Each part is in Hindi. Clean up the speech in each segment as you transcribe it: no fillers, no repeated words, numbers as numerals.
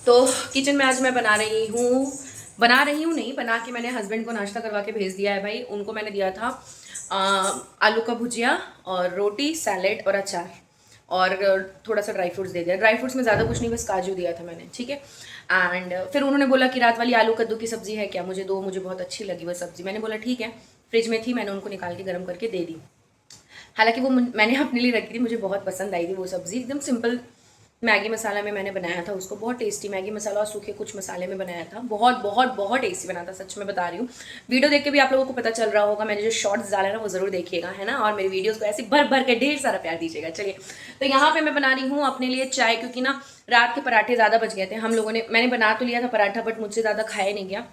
तो किचन में आज मैं बना रही हूँ नहीं, बना के मैंने हस्बैंड को नाश्ता करवा के भेज दिया है भाई। उनको मैंने दिया था आलू का भुजिया और रोटी, सैलेड और अचार, और थोड़ा सा ड्राई फ्रूट्स दे दिया। ड्राई फ्रूट्स में ज़्यादा कुछ नहीं, बस काजू दिया था मैंने, ठीक है। एंड फिर उन्होंने बोला कि रात वाली आलू कद्दू की सब्ज़ी है क्या, मुझे दो, मुझे बहुत अच्छी लगी वो सब्ज़ी। मैंने बोला ठीक है, फ्रिज में थी, मैंने उनको निकाल के गर्म करके दे दी। हालांकि वो मैंने अपने लिए रखी थी, मुझे बहुत पसंद आई थी वो सब्ज़ी। एकदम सिंपल मैगी मसाला में मैंने बनाया था उसको, बहुत टेस्टी मैगी मसाला और सूखे कुछ मसाले में बनाया था। बहुत बहुत बहुत टेस्टी बना था, सच में बता रही हूँ। वीडियो देख के भी आप लोगों को पता चल रहा होगा, मैंने जो शॉर्ट्स डाले ना वो ज़रूर देखिएगा, है ना। और मेरी वीडियोस को ऐसे भर भर के ढेर सारा प्यार दीजिएगा। चलिए, तो यहाँ पे मैं बना रही हूँ अपने लिए चाय, क्योंकि ना रात के पराठे ज़्यादा बच गए थे हम लोगों ने। मैंने बना तो लिया था पराठा, बट मुझसे ज़्यादा खाया नहीं गया।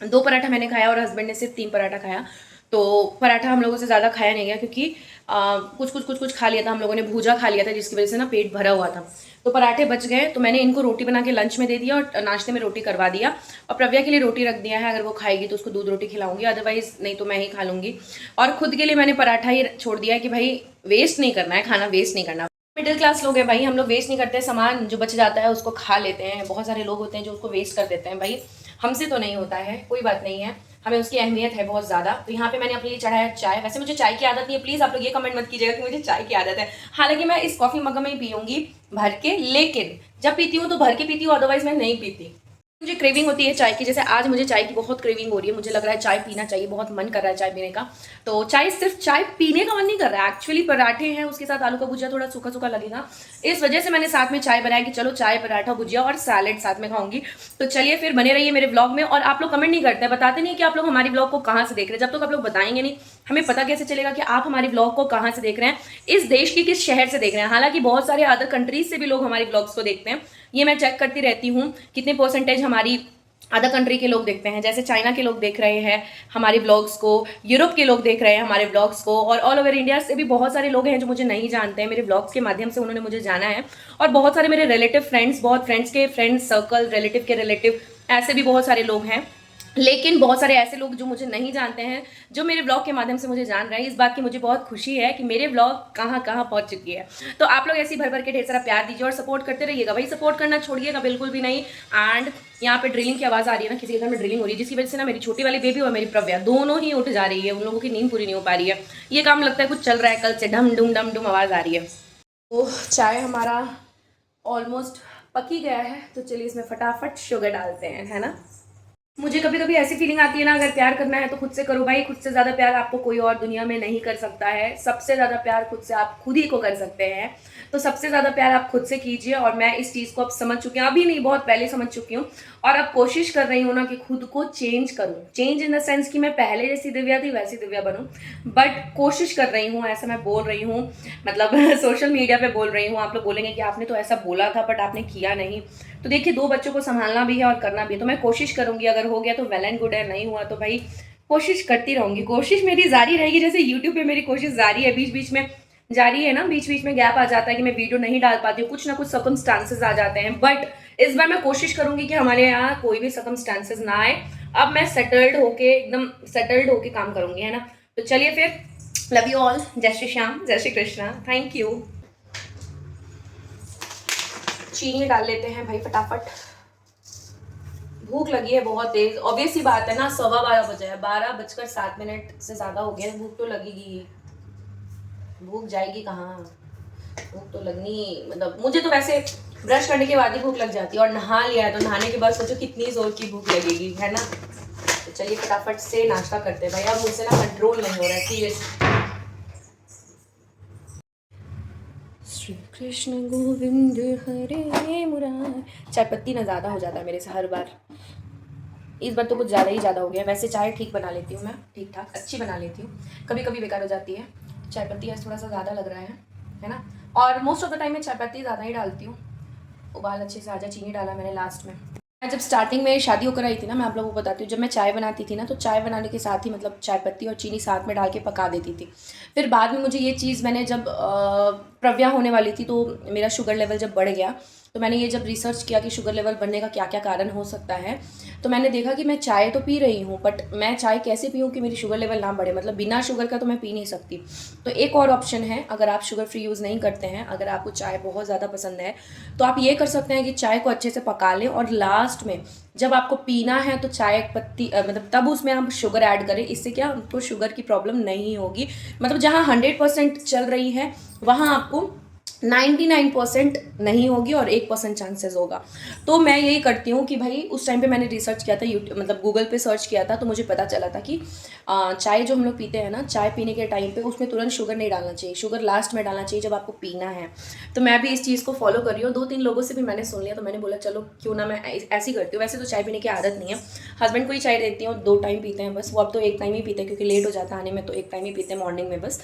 2 पराठा मैंने खाया और हस्बैंड ने सिर्फ 3 पराठा खाया। तो पराठा हम लोगों से ज़्यादा खाया नहीं गया, क्योंकि कुछ खा लिया था हम लोगों ने, भूजा खा लिया था, जिसकी वजह से ना पेट भरा हुआ था। तो पराठे बच गए, तो मैंने इनको रोटी बना के लंच में दे दिया और नाश्ते में रोटी करवा दिया। और प्रव्या के लिए रोटी रख दिया है, अगर वो खाएगी तो उसको दूध रोटी खिलाऊंगी, अदरवाइज नहीं तो मैं ही खा लूँगी। और खुद के लिए मैंने पराठा ही छोड़ दिया है कि भाई वेस्ट नहीं करना है, खाना वेस्ट नहीं करना। मिडिल क्लास लोग हैं भाई, हम लोग वेस्ट नहीं करते, सामान जो बच जाता है उसको खा लेते हैं। बहुत सारे लोग होते हैं जो उसको वेस्ट कर देते हैं भाई, हमसे तो नहीं होता है, कोई बात नहीं है, हमें उसकी अहमियत है बहुत ज़्यादा। तो यहाँ पे मैंने अपने लिए चढ़ाया चाय। वैसे मुझे चाय की आदत नहीं है, प्लीज़ आप लोग ये कमेंट मत कीजिएगा कि मुझे चाय की आदत है। हालांकि मैं इस कॉफ़ी मग में ही पीऊँगी भर के, लेकिन जब पीती हूँ तो भर के पीती हूँ, अदरवाइज मैं नहीं पीती। मुझे क्रेविंग होती है चाय की, जैसे आज मुझे चाय की बहुत क्रेविंग हो रही है, मुझे लग रहा है चाय पीना चाहिए, बहुत मन कर रहा है चाय पीने का। तो चाय, सिर्फ चाय पीने का मन नहीं कर रहा है, एक्चुअली पराठे हैं, उसके साथ आलू का भुजिया थोड़ा सूखा सूखा लगेगा, इस वजह से मैंने साथ में चाय बनाया कि चलो चाय, पराठा, भुजिया और सैलेड साथ में खाऊंगी। तो चलिए फिर बने रहिए मेरे ब्लॉग में। और आप लोग कमेंट नहीं करते, बताते नहीं कि आप लोग हमारी ब्लॉग को कहाँ से देख रहे हैं। जब तक आप लोग बताएंगे नहीं, हमें पता कैसे चलेगा कि आप हमारी ब्लॉग को कहाँ से देख रहे हैं, इस देश की किस शहर से देख रहे हैं। हालांकि बहुत सारे अदर कंट्रीज से भी लोग हमारी ब्लॉग्स को देखते हैं, ये मैं चेक करती रहती हूँ कितने परसेंटेज हमारी अदर कंट्री के लोग देखते हैं। जैसे चाइना के लोग देख रहे हैं हमारी ब्लॉग्स को, यूरोप के लोग देख रहे हैं हमारे ब्लॉग्स को, और ऑल ओवर इंडिया से भी बहुत सारे लोग हैं जो मुझे नहीं जानते हैं, मेरे ब्लॉग्स के माध्यम से उन्होंने मुझे जाना है। और बहुत सारे मेरे रिलेटिव फ्रेंड्स, बहुत फ्रेंड्स के फ्रेंड्स सर्कल, रिलेटिव के रिलेटिव, ऐसे भी बहुत सारे लोग हैं। लेकिन बहुत सारे ऐसे लोग जो मुझे नहीं जानते हैं, जो मेरे ब्लॉग के माध्यम से मुझे जान रहे हैं। इस बात की मुझे बहुत खुशी है कि मेरे ब्लॉग कहाँ कहाँ पहुँच चुकी है। तो आप लोग ऐसी भर भर के ढेर सारा प्यार दीजिए और सपोर्ट करते रहिएगा भाई, सपोर्ट करना छोड़िएगा बिल्कुल भी नहीं। एंड यहाँ पे ड्रिलिंग की आवाज़ आ रही है ना, किसी के घर में ड्रिलिंग हो रही है, जिसकी वजह से ना मेरी छोटी वाली बेबी और मेरी प्रव्या दोनों ही उठ जा रही है, उन लोगों की नींद पूरी नहीं हो पा रही है। ये काम लगता है कुछ चल रहा है कल से, डम डुम आवाज़ आ रही है। तो चाय हमारा ऑलमोस्ट पक ही गया है, तो चलिए इसमें फटाफट शुगर डालते हैं, है ना। मुझे कभी कभी ऐसी फीलिंग आती है ना, अगर प्यार करना है तो खुद से करो भाई, खुद से ज़्यादा प्यार आपको कोई और दुनिया में नहीं कर सकता है। सबसे ज़्यादा प्यार खुद से आप खुद ही को कर सकते हैं, तो सबसे ज़्यादा प्यार आप खुद से कीजिए। और मैं इस चीज़ को अब समझ चुकी हूँ, अभी नहीं बहुत पहले समझ चुकी हूँ, और अब कोशिश कर रही हूँ ना कि खुद को चेंज करूँ। चेंज इन द सेंस कि मैं पहले जैसी दिव्या थी वैसी दिव्या बनूँ, बट कोशिश कर रही हूँ, ऐसा मैं बोल रही हूँ, मतलब सोशल मीडिया पे बोल रही हूँ। आप लोग बोलेंगे कि आपने तो ऐसा बोला था बट आपने किया नहीं। तो देखिए, 2 बच्चों को संभालना भी है और करना भी है, तो मैं कोशिश करूँगी। अगर हो गया तो वेल एंड गुड है, नहीं हुआ तो भाई कोशिश करती रहूँगी, कोशिश मेरी जारी रहेगी। जैसे यूट्यूब पे मेरी कोशिश जारी है, बीच बीच में जारी है ना, बीच बीच में गैप आ जाता है कि मैं वीडियो नहीं डाल पाती हूँ, कुछ ना कुछ सर्कमस्टांसेस आ जाते हैं, बट इस बार मैं कोशिश करूँगी कि हमारे यहाँ कोई भी सर्कमस्टांसेस ना आए। अब मैं सेटल्ड होके, एकदम सेटल्ड होके काम करूँगी, है ना। तो चलिए फिर, लव यू ऑल, जय श्री श्याम, जय श्री कृष्णा, थैंक यू। चीनी डाल लेते हैं भाई फटाफट, भूख लगी है बहुत तेज, ऑब्वियस ही बात है ना, 12:15 बजे है, 12:07 से ज़्यादा हो गया, भूख तो लगेगी, भूख जाएगी कहाँ, भूख तो लगनी, मतलब मुझे तो वैसे ब्रश करने के बाद ही भूख लग जाती है, और नहा लिया है तो नहाने के बाद सोचो कितनी जोर की भूख लगेगी, है ना। तो चलिए फटाफट से नाश्ता करते हैं भाई, अब मुझसे ना कंट्रोल नहीं हो रहा है सीरियस। श्री कृष्ण गोविंद हरे मुरारी। चाय पत्ती ना ज़्यादा हो जाता है मेरे से हर बार, इस बार तो कुछ ज़्यादा ही ज़्यादा हो गया। वैसे चाय ठीक बना लेती हूँ मैं, ठीक ठाक अच्छी बना लेती हूँ, कभी कभी बेकार हो जाती है। चाय पत्ती आज थोड़ा सा ज़्यादा लग रहा है ना। और मोस्ट ऑफ द टाइम मैं चाय पत्ती ज़्यादा ही डालती हूँ, उबाल अच्छे से आ जाए। चीनी डाला मैंने लास्ट में। मैं जब स्टार्टिंग में शादी होकर आई थी ना, मैं आप लोगों को बताती हूँ, जब मैं चाय बनाती थी ना, तो चाय बनाने के साथ ही मतलब चाय पत्ती और चीनी साथ में डाल के पका देती थी। फिर बाद में मुझे ये चीज़, मैंने जब प्रव्या होने वाली थी तो मेरा शुगर लेवल जब बढ़ गया, तो मैंने ये जब रिसर्च किया कि शुगर लेवल बढ़ने का क्या क्या कारण हो सकता है, तो मैंने देखा कि मैं चाय तो पी रही हूँ, बट मैं चाय कैसे पीऊँ कि मेरी शुगर लेवल ना बढ़े, मतलब बिना शुगर का तो मैं पी नहीं सकती। तो एक और ऑप्शन है, अगर आप शुगर फ्री यूज़ नहीं करते हैं, अगर आपको चाय बहुत ज़्यादा पसंद है, तो आप ये कर सकते हैं कि चाय को अच्छे से पका लें और लास्ट में जब आपको पीना है तो चाय पत्ती मतलब तब उसमें आप शुगर ऐड करें। इससे क्या, आपको शुगर की प्रॉब्लम नहीं होगी। मतलब जहाँ 100% चल रही है वहाँ आपको 99% नहीं होगी और 1% चांसेस होगा। तो मैं यही करती हूँ कि भाई उस टाइम पे मैंने रिसर्च किया था, यूट्यूब मतलब गूगल पे सर्च किया था, तो मुझे पता चला था कि चाय जो हम लोग पीते हैं ना, चाय पीने के टाइम पे उसमें तुरंत शुगर नहीं डालना चाहिए, शुगर लास्ट में डालना चाहिए जब आपको पीना है। तो मैं भी इस चीज़ को फॉलो कर रही हूँ, 2-3 लोगों से भी मैंने सुन लिया, तो मैंने बोला चलो क्यों ना मैं ऐसी करती हूँ। वैसे तो चाय पीने की आदत नहीं है, हस्बैंड को ही चाय देती हूँ, 2 टाइम पीते हैं बस, वो अब तो 1 टाइम ही पीते हैं क्योंकि लेट हो जाता है आने में, तो 1 टाइम ही पीते हैं मॉर्निंग में बस।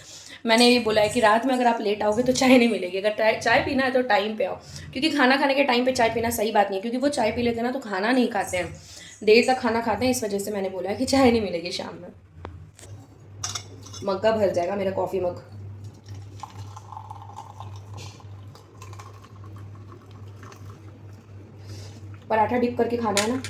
मैंने ये बोला है कि रात में अगर आप लेट आओगे तो चाय नहीं मिलेगी, अगर चाय पीना है तो टाइम पे आओ, क्योंकि खाना खाने के टाइम पे चाय पीना सही बात नहीं है, क्योंकि वो चाय पी लेते हैं ना तो खाना नहीं खाते हैं, देर तक खाना खाते हैं, इस वजह से मैंने बोला है कि चाय नहीं मिलेगी शाम में। मग्गा भर जाएगा मेरा कॉफ़ी मग। पराठा डिप करके खाना है ना।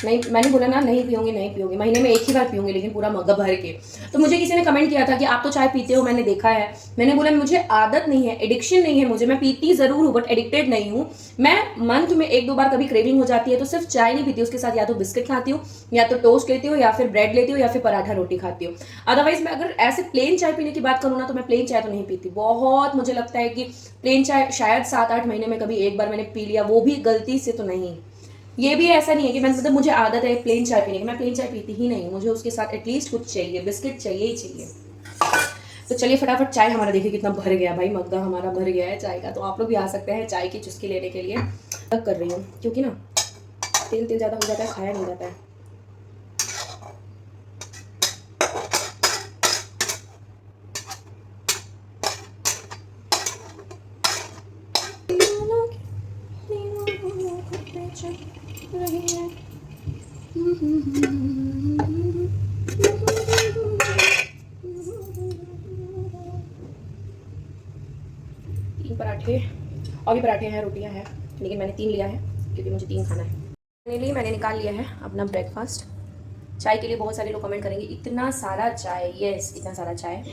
नहीं, मैंने बोला ना नहीं पीऊँगी, नहीं पीऊँगी, महीने में 1 ही बार पीऊँगी, लेकिन पूरा मग्गा भर के। तो मुझे किसी ने कमेंट किया था कि आप तो चाय पीते हो, मैंने देखा है। मैंने बोला मुझे आदत नहीं है, एडिक्शन नहीं है मुझे, मैं पीती ज़रूर हूँ बट एडिक्टेड नहीं हूँ। मैं मंथ में 1-2 बार कभी क्रेविंग हो जाती है तो सिर्फ चाय नहीं पीती, उसके साथ या तो बिस्किट खाती हूँ, या तो टोस्ट लेती हूँ, या फिर ब्रेड लेती हूँ, या फिर पराठा रोटी खाती हूँ। अदरवाइज़ मैं अगर ऐसे प्लेन चाय पीने की बात करूँ ना, तो मैं प्लेन चाय तो नहीं पीती। बहुत मुझे लगता है कि प्लेन चाय शायद 7-8 महीने में कभी एक बार मैंने पी लिया, वो भी गलती से तो नहीं। ये भी ऐसा नहीं है कि मैं मतलब मुझे आदत है प्लेन चाय पीने की, मैं प्लेन चाय पीती ही नहीं, मुझे उसके साथ एटलीस्ट कुछ चाहिए, बिस्किट चाहिए ही चाहिए। तो चलिए फटाफट चाय हमारा देखिए कितना भर गया भाई, मग्गा हमारा भर गया है चाय का। तो आप लोग भी आ सकते हैं चाय की चुस्की लेने के लिए। तक कर रही हूँ क्योंकि ना तेल ज़्यादा हो जाता है, खाया नहीं जाता है। पराठे और भी पराठे हैं, रोटियां हैं, लेकिन मैंने 3 लिया है क्योंकि मुझे 3 खाना है। मैंने निकाल लिया है अपना ब्रेकफास्ट। चाय के लिए बहुत सारे लोग कमेंट करेंगे इतना सारा चाय, यस इतना सारा चाय,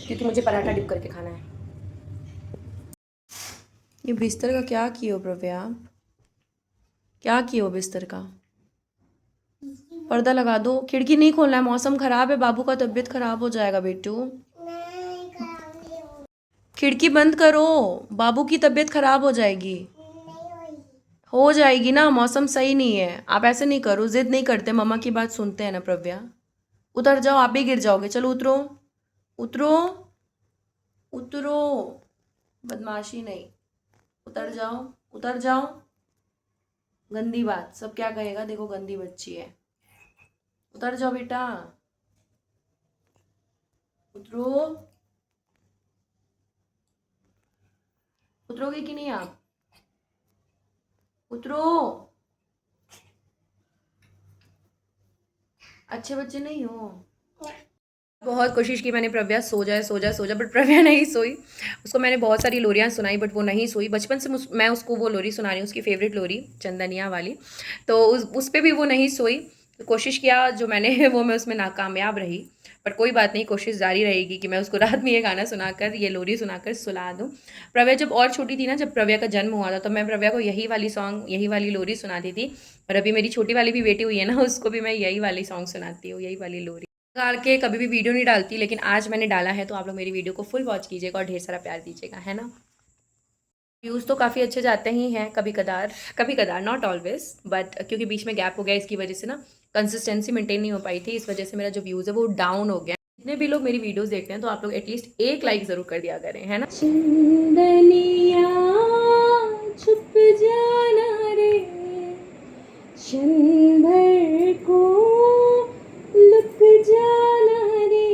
क्योंकि मुझे पराठा डिप करके खाना है। ये बिस्तर का क्या किए हो प्रव्या, क्या किए हो बिस्तर का? पर्दा लगा दो, खिड़की नहीं खोलना है, मौसम खराब है, बाबू का तबीयत खराब हो जाएगा बेटू। खिड़की बंद करो, बाबू की तबीयत खराब हो जाएगी। हो जाएगी ना, मौसम सही नहीं है। आप ऐसे नहीं करो, जिद नहीं करते, मम्मा की बात सुनते हैं ना प्रव्या। उतर जाओ, आप भी गिर जाओगे, चलो उतरो, उतरो, उतरो, बदमाशी नहीं, उतर जाओ, उतर जाओ। गंदी बात, सब क्या कहेगा, देखो गंदी बच्ची है। उतर जाओ बेटा, उतरो, उतरोगे कि नहीं आप? उतरो, अच्छे बच्चे नहीं हो। बहुत कोशिश की मैंने प्रव्या सो जाए सो जाए सो जाए, बट प्रव्या नहीं सोई। उसको मैंने बहुत सारी लोरियाँ सुनाई बट वो नहीं सोई। बचपन से मैं उसको वो लोरी सुना रही हूँ, उसकी फेवरेट लोरी चंदनिया वाली, तो उस पर भी वो नहीं सोई। तो कोशिश किया जो मैंने वो मैं उसमें नाकामयाब रही, पर कोई बात नहीं, कोशिश जारी रहेगी कि मैं उसको रात में ये गाना सुनाकर, ये लोरी सुनाकर सुला दूँ। प्रव्या जब और छोटी थी ना, जब प्रव्या का जन्म हुआ था, तो मैं प्रव्या को यही वाली सॉन्ग, यही वाली लोरी सुनाती थी। और अभी मेरी छोटी वाली भी बेटी हुई है ना, उसको भी मैं यही वाली सॉन्ग सुनाती हूँ, यही वाली लोरी निकाल के। कभी भी वीडियो नहीं डालती, लेकिन आज मैंने डाला है, तो आप लोग मेरी वीडियो को फुल वॉच कीजिएगा और ढेर सारा प्यार दीजिएगा, है ना। व्यूज़ तो काफ़ी अच्छे जाते ही हैं, कभी कदार, नॉट ऑलवेज, बट क्योंकि बीच में गैप हो गया, इसकी वजह से ना कंसिस्टेंसी मेंटेन नहीं हो पाई थी, इस वजह से मेरा जो व्यूज़ है वो डाउन हो गया। जितने भी लोग मेरी वीडियोस देखते हैं तो आप लोग एटलीस्ट एक लाइक ज़रूर कर दिया करें, है ना। चंदनिया छुप जाना रे, क्षण भर को लुक जाना रे,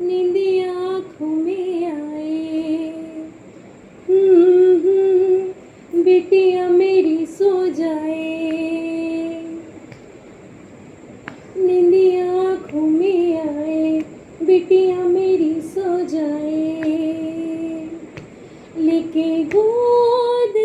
नींद आँखों में आए, बेटियां मेरी सो जाए, नींद आँखों में आए, बेटियां मेरी सो जाए, लेके गोद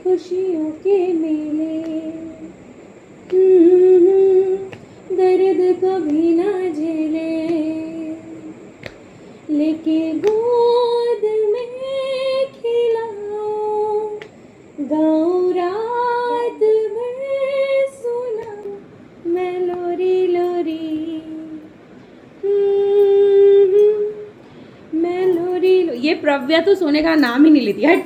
खुशियों के मेले, दर्द कभी ना झेले, लेके गोद में खिलाओ, गाऊं रात भर सुनाओ, मैं लोरी लोरी, मैं लोरी लो। ये प्रव्या तो सोने का नाम ही नहीं लेती। हट।